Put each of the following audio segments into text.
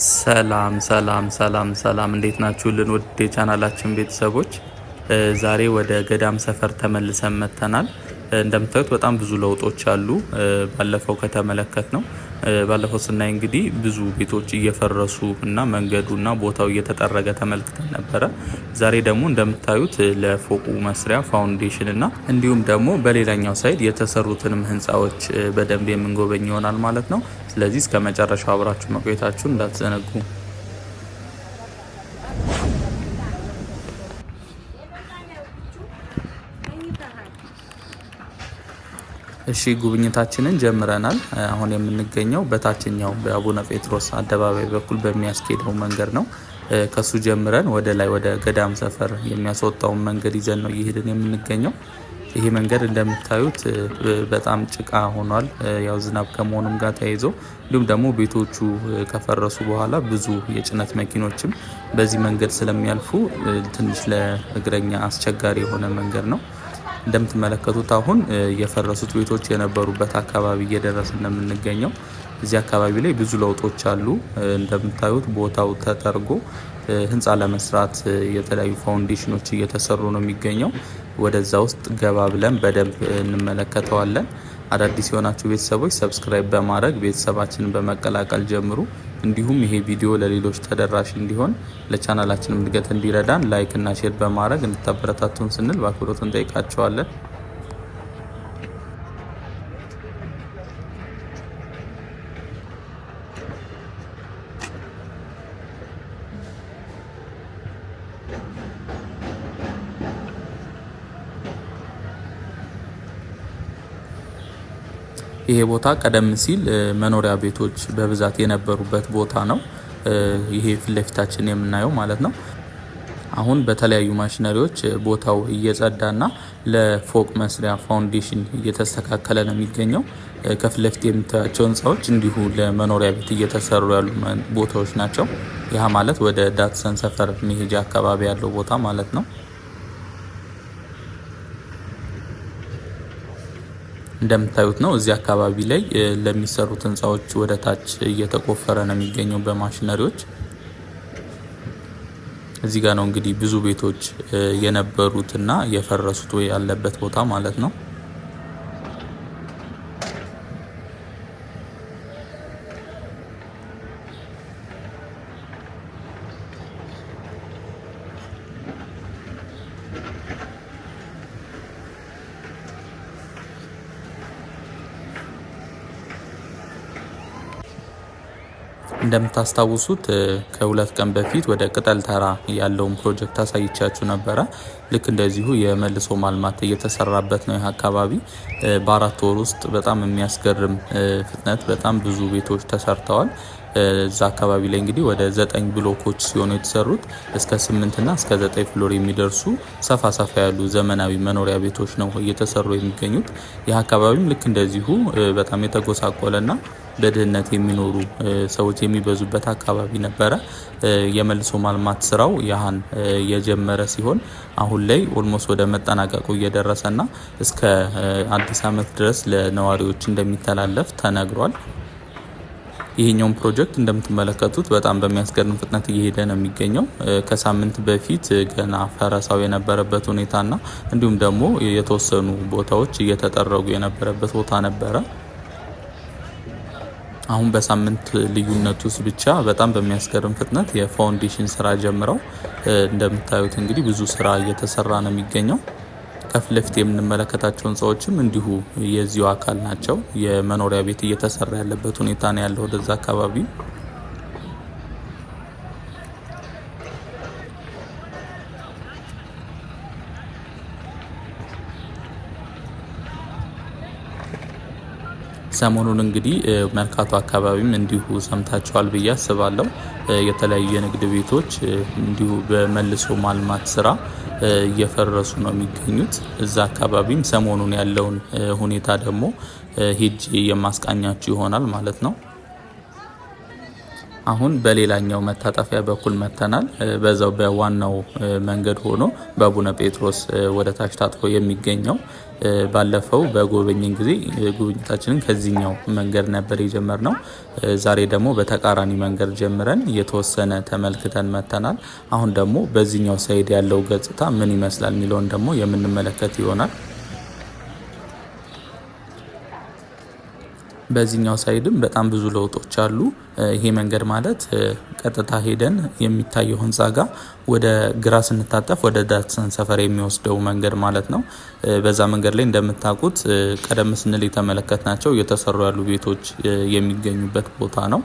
ሰላም ሰላም ሰላም ሰላም እንዴት ናችሁልን ውድ የቻናላችን ቤተሰቦች? ዛሬ ወደ ገዳም ሰፈር ተመልሰን መጥተናል። እንደምታዩት በጣም ብዙ ለውጦች አሉ። ባለፈው ከተመለከትነው ባለፈው ስናይ እንግዲህ ብዙ ቤቶች እየፈረሱ እና መንገዱና ቦታው እየተጠረገ ተመልክተን ነበረ። ዛሬ ደግሞ እንደምታዩት ለፎቁ መስሪያ ፋውንዴሽን እና እንዲሁም ደግሞ በሌላኛው ሳይድ የተሰሩትንም ህንፃዎች በደንብ የምንጎበኝ ይሆናል ማለት ነው። ስለዚህ እስከ መጨረሻው አብራችሁ መቆየታችሁን እንዳትዘነጉ። እሺ ጉብኝታችንን ጀምረናል። አሁን የምንገኘው በታችኛው በአቡነ ጴጥሮስ አደባባይ በኩል በሚያስኬደው መንገድ ነው። ከሱ ጀምረን ወደ ላይ ወደ ገዳም ሰፈር የሚያስወጣውን መንገድ ይዘን ነው እየሄድን የምንገኘው። ይሄ መንገድ እንደምታዩት በጣም ጭቃ ሆኗል። ያው ዝናብ ከመሆኑም ጋር ተያይዞ እንዲሁም ደግሞ ቤቶቹ ከፈረሱ በኋላ ብዙ የጭነት መኪኖችም በዚህ መንገድ ስለሚያልፉ ትንሽ ለእግረኛ አስቸጋሪ የሆነ መንገድ ነው። እንደምትመለከቱት አሁን የፈረሱት ቤቶች የነበሩበት አካባቢ እየደረስን ነው የምንገኘው። እዚህ አካባቢ ላይ ብዙ ለውጦች አሉ። እንደምታዩት ቦታው ተጠርጎ ህንፃ ለመስራት የተለያዩ ፋውንዴሽኖች እየተሰሩ ነው የሚገኘው። ወደዛ ውስጥ ገባ ብለን በደንብ እንመለከተዋለን። አዳዲስ የሆናችሁ ቤተሰቦች ሰብስክራይብ በማድረግ ቤተሰባችንን በመቀላቀል ጀምሩ። እንዲሁም ይሄ ቪዲዮ ለሌሎች ተደራሽ እንዲሆን ለቻናላችንም እድገት እንዲረዳን ላይክ እና ሼር በማድረግ እንድታበረታቱን ስንል በአክብሮት እንጠይቃቸዋለን። ይሄ ቦታ ቀደም ሲል መኖሪያ ቤቶች በብዛት የነበሩበት ቦታ ነው። ይሄ ፊት ለፊታችን የምናየው ማለት ነው። አሁን በተለያዩ ማሽነሪዎች ቦታው እየጸዳና ለፎቅ መስሪያ ፋውንዴሽን እየተስተካከለ ነው የሚገኘው። ከፊት ለፊት የምታያቸው ህንፃዎች እንዲሁ ለመኖሪያ ቤት እየተሰሩ ያሉ ቦታዎች ናቸው። ይህ ማለት ወደ ዳትሰን ሰፈር መሄጃ አካባቢ ያለው ቦታ ማለት ነው። እንደምታዩት ነው እዚህ አካባቢ ላይ ለሚሰሩት ህንፃዎች ወደ ታች እየተቆፈረ ነው የሚገኘው በማሽነሪዎች። እዚህ ጋር ነው እንግዲህ ብዙ ቤቶች የነበሩትና የፈረሱት ወይ ያለበት ቦታ ማለት ነው። እንደምታስታውሱት ከሁለት ቀን በፊት ወደ ቅጠል ተራ ያለውን ፕሮጀክት አሳይቻችሁ ነበረ። ልክ እንደዚሁ የመልሶ ማልማት እየተሰራበት ነው። ይህ አካባቢ በ4 ወር ውስጥ በጣም የሚያስገርም ፍጥነት በጣም ብዙ ቤቶች ተሰርተዋል። እዛ አካባቢ ላይ እንግዲህ ወደ 9 ብሎኮች ሲሆኑ የተሰሩት እስከ 8 እና እስከ 9 ፍሎር የሚደርሱ ሰፋ ሰፋ ያሉ ዘመናዊ መኖሪያ ቤቶች ነው እየተሰሩ የሚገኙት። ይህ አካባቢም ልክ እንደዚሁ በጣም የተጎሳቆለና በድህነት የሚኖሩ ሰዎች የሚበዙበት አካባቢ ነበረ። የመልሶ ማልማት ስራው ያህን የጀመረ ሲሆን አሁን ላይ ኦልሞስት ወደ መጠናቀቁ እየደረሰና እስከ አዲስ ዓመት ድረስ ለነዋሪዎች እንደሚተላለፍ ተነግሯል። ይሄኛውን ፕሮጀክት እንደምትመለከቱት በጣም በሚያስገርም ፍጥነት እየሄደ ነው የሚገኘው። ከሳምንት በፊት ገና ፈረሳው የነበረበት ሁኔታና እንዲሁም ደግሞ የተወሰኑ ቦታዎች እየተጠረጉ የነበረበት ቦታ ነበረ። አሁን በሳምንት ልዩነት ውስጥ ብቻ በጣም በሚያስገርም ፍጥነት የፋውንዴሽን ስራ ጀምረው እንደምታዩት እንግዲህ ብዙ ስራ እየተሰራ ነው የሚገኘው። ከፊት ለፊት የምንመለከታቸው ህንፃዎችም እንዲሁ የዚሁ አካል ናቸው። የመኖሪያ ቤት እየተሰራ ያለበት ሁኔታ ነው ያለው ወደዛ አካባቢ። ሰሞኑን እንግዲህ መርካቶ አካባቢም እንዲሁ ሰምታችኋል ብዬ አስባለሁ። የተለያዩ የንግድ ቤቶች እንዲሁ በመልሶ ማልማት ስራ እየፈረሱ ነው የሚገኙት። እዛ አካባቢም ሰሞኑን ያለውን ሁኔታ ደግሞ ሄጄ የማስቃኛችሁ ይሆናል ማለት ነው። አሁን በሌላኛው መታጠፊያ በኩል መተናል። በዛው በዋናው መንገድ ሆኖ በአቡነ ጴጥሮስ ወደ ታች ታጥፎ የሚገኘው ባለፈው በጎበኘን ጊዜ ጉብኝታችንን ከዚህኛው መንገድ ነበር የጀመርነው። ዛሬ ደግሞ በተቃራኒ መንገድ ጀምረን የተወሰነ ተመልክተን መተናል። አሁን ደግሞ በዚህኛው ሳይድ ያለው ገጽታ ምን ይመስላል የሚለውን ደግሞ የምንመለከት ይሆናል። በዚህኛው ሳይድም በጣም ብዙ ለውጦች አሉ። ይሄ መንገድ ማለት ቀጥታ ሄደን የሚታየው ህንፃ ጋር ወደ ግራ ስንታጠፍ ወደ ዳትሰን ሰፈር የሚወስደው መንገድ ማለት ነው። በዛ መንገድ ላይ እንደምታውቁት ቀደም ስንል የተመለከትናቸው እየተሰሩ ያሉ ቤቶች የሚገኙበት ቦታ ነው።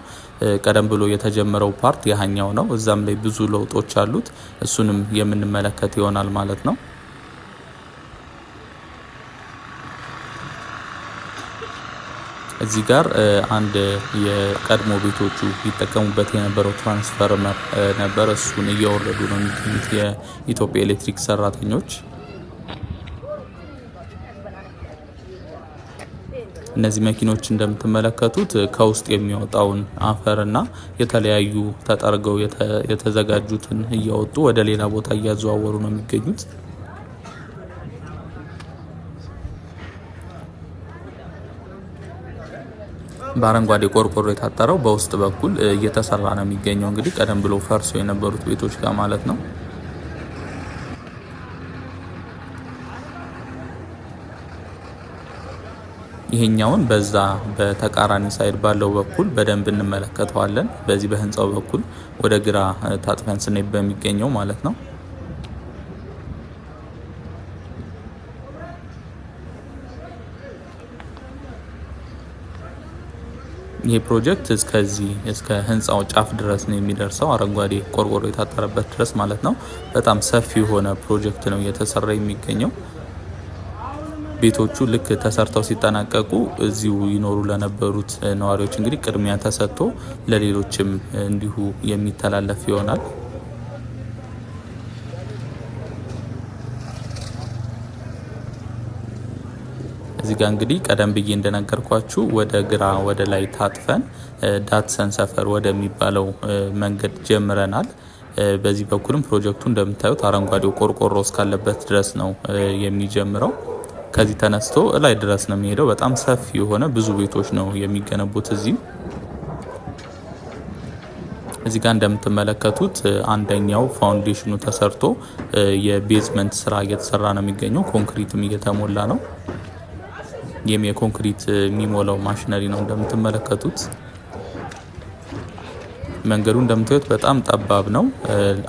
ቀደም ብሎ የተጀመረው ፓርት ያኛው ነው። እዛም ላይ ብዙ ለውጦች አሉት። እሱንም የምንመለከት ይሆናል ማለት ነው። እዚህ ጋር አንድ የቀድሞ ቤቶቹ ይጠቀሙበት የነበረው ትራንስፈርመር ነበር። እሱን እያወረዱ ነው የሚገኙት የኢትዮጵያ ኤሌክትሪክ ሰራተኞች። እነዚህ መኪኖች እንደምትመለከቱት ከውስጥ የሚወጣውን አፈርና የተለያዩ ተጠርገው የተዘጋጁትን እያወጡ ወደ ሌላ ቦታ እያዘዋወሩ ነው የሚገኙት። በአረንጓዴ ቆርቆሮ የታጠረው በውስጥ በኩል እየተሰራ ነው የሚገኘው። እንግዲህ ቀደም ብሎ ፈርሶ የነበሩት ቤቶች ጋር ማለት ነው። ይሄኛውን በዛ በተቃራኒ ሳይድ ባለው በኩል በደንብ እንመለከተዋለን። በዚህ በህንፃው በኩል ወደ ግራ ታጥፈን ስንሄድ በሚገኘው ማለት ነው። ይሄ ፕሮጀክት እስከዚህ እስከ ህንፃው ጫፍ ድረስ ነው የሚደርሰው፣ አረንጓዴ ቆርቆሮ የታጠረበት ድረስ ማለት ነው። በጣም ሰፊ የሆነ ፕሮጀክት ነው እየተሰራ የሚገኘው። ቤቶቹ ልክ ተሰርተው ሲጠናቀቁ እዚሁ ይኖሩ ለነበሩት ነዋሪዎች እንግዲህ ቅድሚያ ተሰጥቶ ለሌሎችም እንዲሁ የሚተላለፍ ይሆናል። እዚህ ጋር እንግዲህ ቀደም ብዬ እንደነገርኳችሁ ወደ ግራ ወደ ላይ ታጥፈን ዳትሰን ሰፈር ወደሚባለው መንገድ ጀምረናል። በዚህ በኩልም ፕሮጀክቱ እንደምታዩት አረንጓዴው ቆርቆሮ እስካለበት ድረስ ነው የሚጀምረው። ከዚህ ተነስቶ ላይ ድረስ ነው የሚሄደው። በጣም ሰፊ የሆነ ብዙ ቤቶች ነው የሚገነቡት። እዚህ ጋር እንደምትመለከቱት አንደኛው ፋውንዴሽኑ ተሰርቶ የቤዝመንት ስራ እየተሰራ ነው የሚገኘው። ኮንክሪትም እየተሞላ ነው። ይህም የኮንክሪት የሚሞላው ማሽነሪ ነው እንደምትመለከቱት። መንገዱ እንደምታዩት በጣም ጠባብ ነው።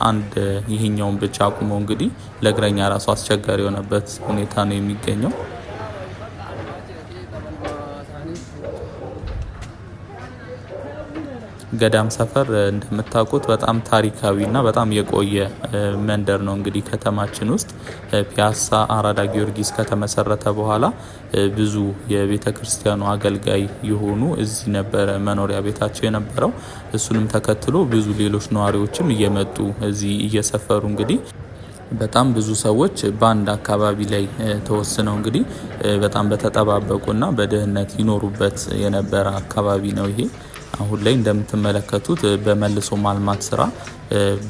አንድ ይሄኛውን ብቻ አቁሞ እንግዲህ ለእግረኛ ራሱ አስቸጋሪ የሆነበት ሁኔታ ነው የሚገኘው። ገዳም ሰፈር እንደምታውቁት በጣም ታሪካዊና በጣም የቆየ መንደር ነው። እንግዲህ ከተማችን ውስጥ ፒያሳ አራዳ ጊዮርጊስ ከተመሰረተ በኋላ ብዙ የቤተ ክርስቲያኑ አገልጋይ የሆኑ እዚህ ነበረ መኖሪያ ቤታቸው የነበረው። እሱንም ተከትሎ ብዙ ሌሎች ነዋሪዎችም እየመጡ እዚህ እየሰፈሩ እንግዲህ በጣም ብዙ ሰዎች በአንድ አካባቢ ላይ ተወስነው እንግዲህ በጣም በተጠባበቁና በድህነት ይኖሩበት የነበረ አካባቢ ነው ይሄ። አሁን ላይ እንደምትመለከቱት በመልሶ ማልማት ስራ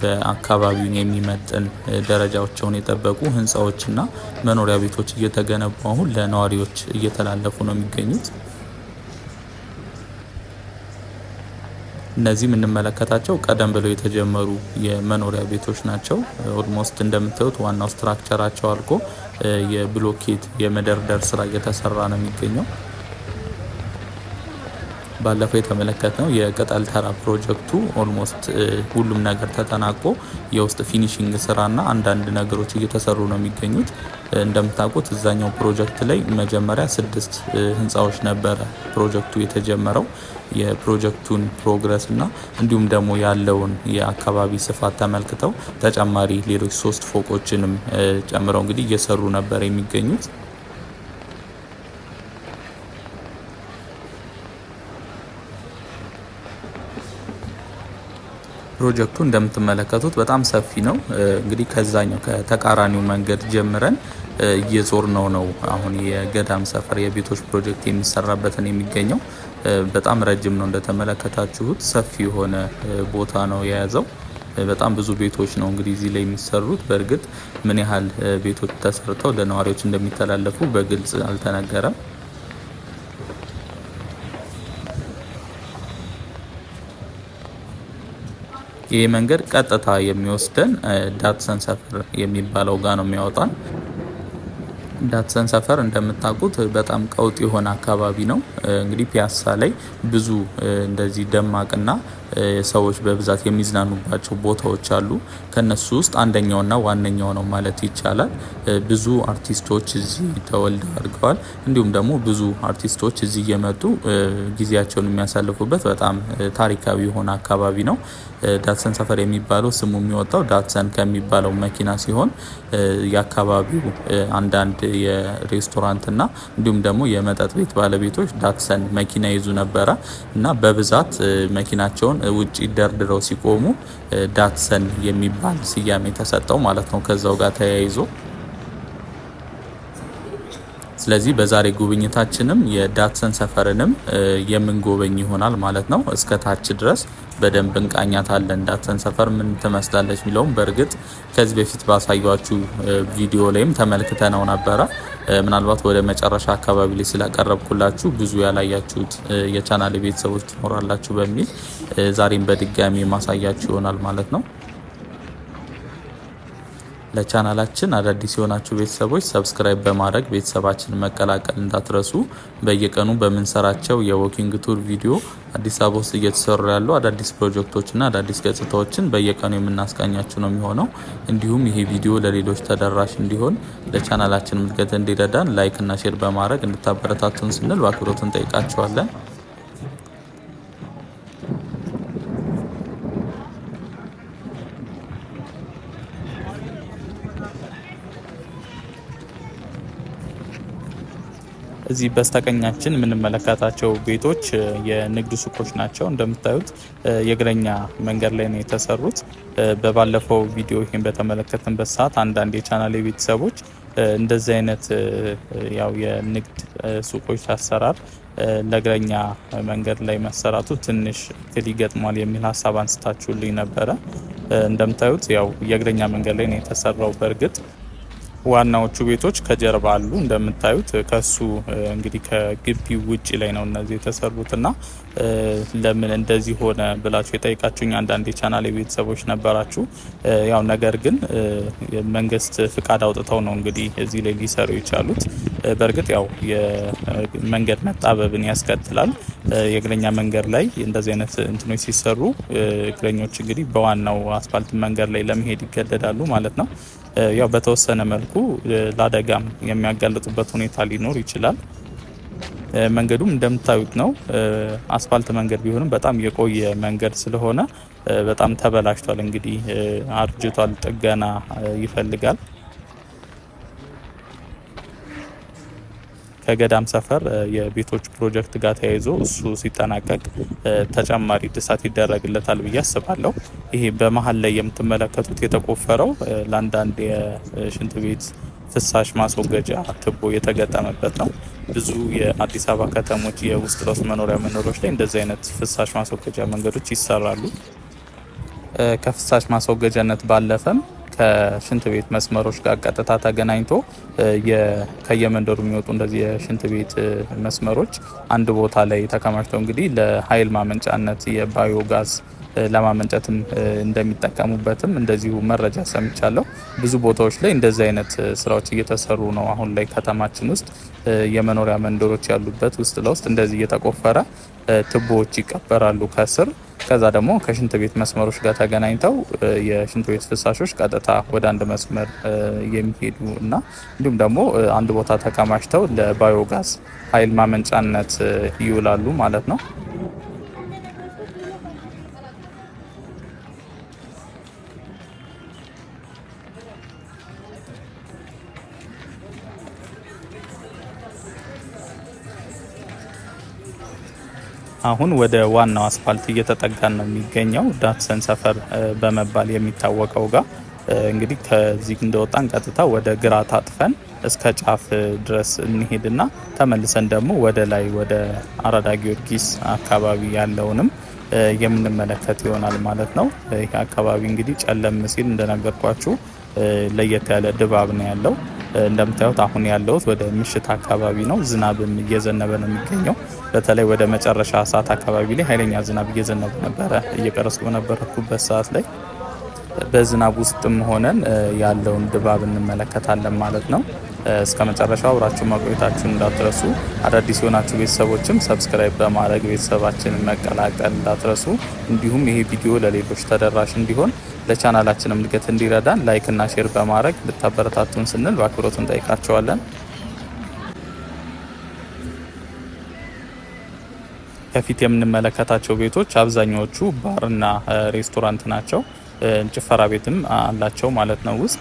በአካባቢውን የሚመጥን ደረጃቸውን የጠበቁ ህንፃዎችና መኖሪያ ቤቶች እየተገነቡ አሁን ለነዋሪዎች እየተላለፉ ነው የሚገኙት። እነዚህ የምንመለከታቸው ቀደም ብለው የተጀመሩ የመኖሪያ ቤቶች ናቸው። ኦልሞስት እንደምታዩት ዋናው ስትራክቸራቸው አልቆ የብሎኬት የመደርደር ስራ እየተሰራ ነው የሚገኘው። ባለፈው የተመለከትነው የቅጠል ተራ ፕሮጀክቱ ኦልሞስት ሁሉም ነገር ተጠናቆ የውስጥ ፊኒሺንግ ስራና አንዳንድ ነገሮች እየተሰሩ ነው የሚገኙት። እንደምታውቁት እዛኛው ፕሮጀክት ላይ መጀመሪያ 6 ህንፃዎች ነበረ ፕሮጀክቱ የተጀመረው። የፕሮጀክቱን ፕሮግረስ እና እንዲሁም ደግሞ ያለውን የአካባቢ ስፋት ተመልክተው ተጨማሪ ሌሎች 3 ፎቆችንም ጨምረው እንግዲህ እየሰሩ ነበር የሚገኙት። ፕሮጀክቱ እንደምትመለከቱት በጣም ሰፊ ነው። እንግዲህ ከዛኛው ከተቃራኒው መንገድ ጀምረን እየዞር ነው አሁን የገዳም ሰፈር የቤቶች ፕሮጀክት የሚሰራበትን የሚገኘው። በጣም ረጅም ነው። እንደተመለከታችሁት ሰፊ የሆነ ቦታ ነው የያዘው። በጣም ብዙ ቤቶች ነው እንግዲህ እዚህ ላይ የሚሰሩት። በእርግጥ ምን ያህል ቤቶች ተሰርተው ለነዋሪዎች እንደሚተላለፉ በግልጽ አልተነገረም። ይህ መንገድ ቀጥታ የሚወስደን ዳትሰን ሰፈር የሚባለው ጋር ነው የሚያወጣን። ዳትሰን ሰፈር እንደምታውቁት በጣም ቀውጥ የሆነ አካባቢ ነው። እንግዲህ ፒያሳ ላይ ብዙ እንደዚህ ደማቅና ሰዎች በብዛት የሚዝናኑባቸው ቦታዎች አሉ። ከነሱ ውስጥ አንደኛውና ዋነኛው ነው ማለት ይቻላል። ብዙ አርቲስቶች እዚህ ተወልደው አድርገዋል። እንዲሁም ደግሞ ብዙ አርቲስቶች እዚህ እየመጡ ጊዜያቸውን የሚያሳልፉበት በጣም ታሪካዊ የሆነ አካባቢ ነው። ዳትሰን ሰፈር የሚባለው ስሙ የሚወጣው ዳትሰን ከሚባለው መኪና ሲሆን የአካባቢው አንዳንድ የሬስቶራንትና እንዲሁም ደግሞ የመጠጥ ቤት ባለቤቶች ዳትሰን መኪና ይዙ ነበረ እና በብዛት መኪናቸውን ውጪ ደርድረው ሲቆሙ ዳትሰን የሚባል ስያሜ ተሰጠው ማለት ነው ከዛው ጋር ተያይዞ። ስለዚህ በዛሬ ጉብኝታችንም የዳትሰን ሰፈርንም የምንጎበኝ ይሆናል ማለት ነው። እስከ ታች ድረስ በደንብ እንቃኛታለን። ዳትሰን ሰፈር ምን ትመስላለች የሚለውም በእርግጥ ከዚህ በፊት ባሳያችሁ ቪዲዮ ላይም ተመልክተነው ነበረ። ምናልባት ወደ መጨረሻ አካባቢ ላይ ስላቀረብኩላችሁ ብዙ ያላያችሁት የቻናል ቤተሰቦች ትኖራላችሁ በሚል ዛሬም በድጋሚ ማሳያችሁ ይሆናል ማለት ነው። ለቻናላችን አዳዲስ የሆናችሁ ቤተሰቦች ሰብስክራይብ በማድረግ ቤተሰባችንን መቀላቀል እንዳትረሱ። በየቀኑ በምንሰራቸው የዎኪንግ ቱር ቪዲዮ አዲስ አበባ ውስጥ እየተሰሩ ያሉ አዳዲስ ፕሮጀክቶችና አዳዲስ ገጽታዎችን በየቀኑ የምናስቃኛችሁ ነው የሚሆነው። እንዲሁም ይሄ ቪዲዮ ለሌሎች ተደራሽ እንዲሆን ለቻናላችን እድገት እንዲረዳን ላይክ እና ሼር በማድረግ እንድታበረታቱን ስንል በአክብሮት እንጠይቃችኋለን። እዚህ በስተቀኛችን የምንመለከታቸው ቤቶች የንግድ ሱቆች ናቸው። እንደምታዩት የእግረኛ መንገድ ላይ ነው የተሰሩት። በባለፈው ቪዲዮ ይህን በተመለከትንበት ሰዓት አንዳንድ የቻናል ቤተሰቦች እንደዚህ አይነት ያው የንግድ ሱቆች አሰራር ለእግረኛ መንገድ ላይ መሰራቱ ትንሽ እክል ይገጥሟል የሚል ሀሳብ አንስታችሁልኝ ነበረ። እንደምታዩት ያው የእግረኛ መንገድ ላይ ነው የተሰራው። በእርግጥ ዋናዎቹ ቤቶች ከጀርባ አሉ። እንደምታዩት ከሱ እንግዲህ ከግቢው ውጪ ላይ ነው እነዚህ የተሰሩትና ለምን እንደዚህ ሆነ ብላችሁ የጠይቃችሁኝ አንዳንድ የቻናል ቤተሰቦች ነበራችሁ። ያው ነገር ግን መንግስት ፍቃድ አውጥተው ነው እንግዲህ እዚህ ላይ ሊሰሩ የቻሉት። በእርግጥ ያው የመንገድ መጣበብን ያስከትላል። የእግረኛ መንገድ ላይ እንደዚህ አይነት እንትኖች ሲሰሩ እግረኞች እንግዲህ በዋናው አስፋልት መንገድ ላይ ለመሄድ ይገደዳሉ ማለት ነው። ያው በተወሰነ መልኩ ለአደጋም የሚያጋልጡበት ሁኔታ ሊኖር ይችላል። መንገዱም እንደምታዩት ነው። አስፋልት መንገድ ቢሆንም በጣም የቆየ መንገድ ስለሆነ በጣም ተበላሽቷል። እንግዲህ አርጅቷል፣ ጥገና ይፈልጋል። ከገዳም ሰፈር የቤቶች ፕሮጀክት ጋር ተያይዞ እሱ ሲጠናቀቅ ተጨማሪ እድሳት ይደረግለታል ብዬ አስባለሁ። ይሄ በመሀል ላይ የምትመለከቱት የተቆፈረው ለአንዳንድ የሽንት ቤት ፍሳሽ ማስወገጃ ትቦ የተገጠመበት ነው። ብዙ የአዲስ አበባ ከተሞች የውስጥ ለውስጥ መኖሪያዎች ላይ እንደዚህ አይነት ፍሳሽ ማስወገጃ መንገዶች ይሰራሉ። ከፍሳሽ ማስወገጃነት ባለፈም ከሽንት ቤት መስመሮች ጋር ቀጥታ ተገናኝቶ ከየመንደሩ የሚወጡ እንደዚህ የሽንት ቤት መስመሮች አንድ ቦታ ላይ ተከማችተው እንግዲህ ለኃይል ማመንጫነት የባዮ ጋዝ ለማመንጨትም እንደሚጠቀሙበትም እንደዚሁ መረጃ ሰምቻለሁ። ብዙ ቦታዎች ላይ እንደዚህ አይነት ስራዎች እየተሰሩ ነው። አሁን ላይ ከተማችን ውስጥ የመኖሪያ መንደሮች ያሉበት ውስጥ ለውስጥ እንደዚህ እየተቆፈረ ትቦዎች ይቀበራሉ ከስር። ከዛ ደግሞ ከሽንት ቤት መስመሮች ጋር ተገናኝተው የሽንት ቤት ፍሳሾች ቀጥታ ወደ አንድ መስመር የሚሄዱ እና እንዲሁም ደግሞ አንድ ቦታ ተከማችተው ለባዮጋዝ ኃይል ማመንጫነት ይውላሉ ማለት ነው። አሁን ወደ ዋናው አስፋልት እየተጠጋን ነው የሚገኘው። ዳትሰን ሰፈር በመባል የሚታወቀው ጋር እንግዲህ ከዚህ እንደወጣን ቀጥታ ወደ ግራ ታጥፈን እስከ ጫፍ ድረስ እንሄድና ተመልሰን ደግሞ ወደ ላይ ወደ አራዳ ጊዮርጊስ አካባቢ ያለውንም የምንመለከት ይሆናል ማለት ነው። ይህ አካባቢ እንግዲህ ጨለም ሲል እንደነገርኳችሁ ለየት ያለ ድባብ ነው ያለው። እንደምታዩት አሁን ያለውት ወደ ምሽት አካባቢ ነው። ዝናብም እየዘነበ ነው የሚገኘው። በተለይ ወደ መጨረሻ ሰዓት አካባቢ ላይ ኃይለኛ ዝናብ እየዘነበ ነበረ። እየቀረስኩ በነበረኩበት ሰዓት ላይ በዝናብ ውስጥም ሆነን ያለውን ድባብ እንመለከታለን ማለት ነው። እስከ መጨረሻው አብራችሁ ማቆየታችሁን እንዳትረሱ። አዳዲስ የሆናችሁ ቤተሰቦችም ሰብስክራይብ በማድረግ ቤተሰባችንን መቀላቀል እንዳትረሱ። እንዲሁም ይሄ ቪዲዮ ለሌሎች ተደራሽ እንዲሆን ለቻናላችንም እድገት እንዲረዳን ላይክ እና ሼር በማድረግ ልታበረታቱን ስንል በአክብሮት እንጠይቃቸዋለን። ከፊት የምንመለከታቸው ቤቶች አብዛኛዎቹ ባርና ሬስቶራንት ናቸው። ጭፈራ ቤትም አላቸው ማለት ነው ውስጥ።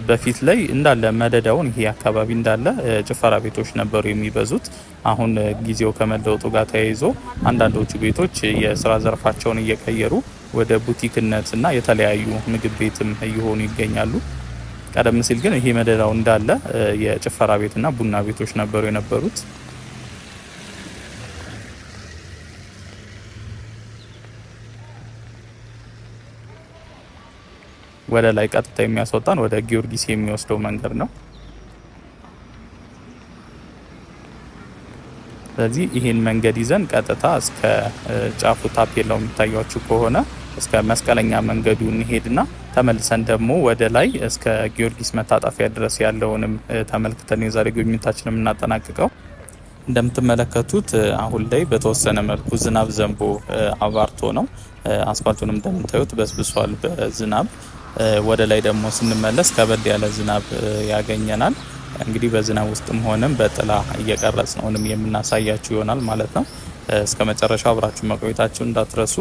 በፊት ላይ እንዳለ መደዳውን ይሄ አካባቢ እንዳለ ጭፈራ ቤቶች ነበሩ የሚበዙት። አሁን ጊዜው ከመለወጡ ጋር ተያይዞ አንዳንዶቹ ቤቶች የስራ ዘርፋቸውን እየቀየሩ ወደ ቡቲክነትና የተለያዩ ምግብ ቤትም እየሆኑ ይገኛሉ። ቀደም ሲል ግን ይሄ መደዳው እንዳለ የጭፈራ ቤትና ቡና ቤቶች ነበሩ የነበሩት። ወደ ላይ ቀጥታ የሚያስወጣን ወደ ጊዮርጊስ የሚወስደው መንገድ ነው። ስለዚህ ይሄን መንገድ ይዘን ቀጥታ እስከ ጫፉ ታፔላው የሚታያችሁ ከሆነ እስከ መስቀለኛ መንገዱ እንሄድና ተመልሰን ደግሞ ወደ ላይ እስከ ጊዮርጊስ መታጠፊያ ድረስ ያለውንም ተመልክተን የዛሬ ጉብኝታችንን የምናጠናቅቀው። እንደምትመለከቱት አሁን ላይ በተወሰነ መልኩ ዝናብ ዘንቦ አባርቶ ነው። አስፋልቱንም እንደምታዩት በስብሷል በዝናብ። ወደ ላይ ደግሞ ስንመለስ ከበድ ያለ ዝናብ ያገኘናል። እንግዲህ በዝናብ ውስጥም ሆነም በጥላ እየቀረጽ ነውንም የምናሳያችሁ ይሆናል ማለት ነው። እስከ መጨረሻው አብራችሁ መቆየታችሁን እንዳትረሱ።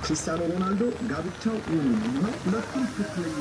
Cristiano Ronaldo ጋብቻው ነው ሁለቱም ትክክለኛ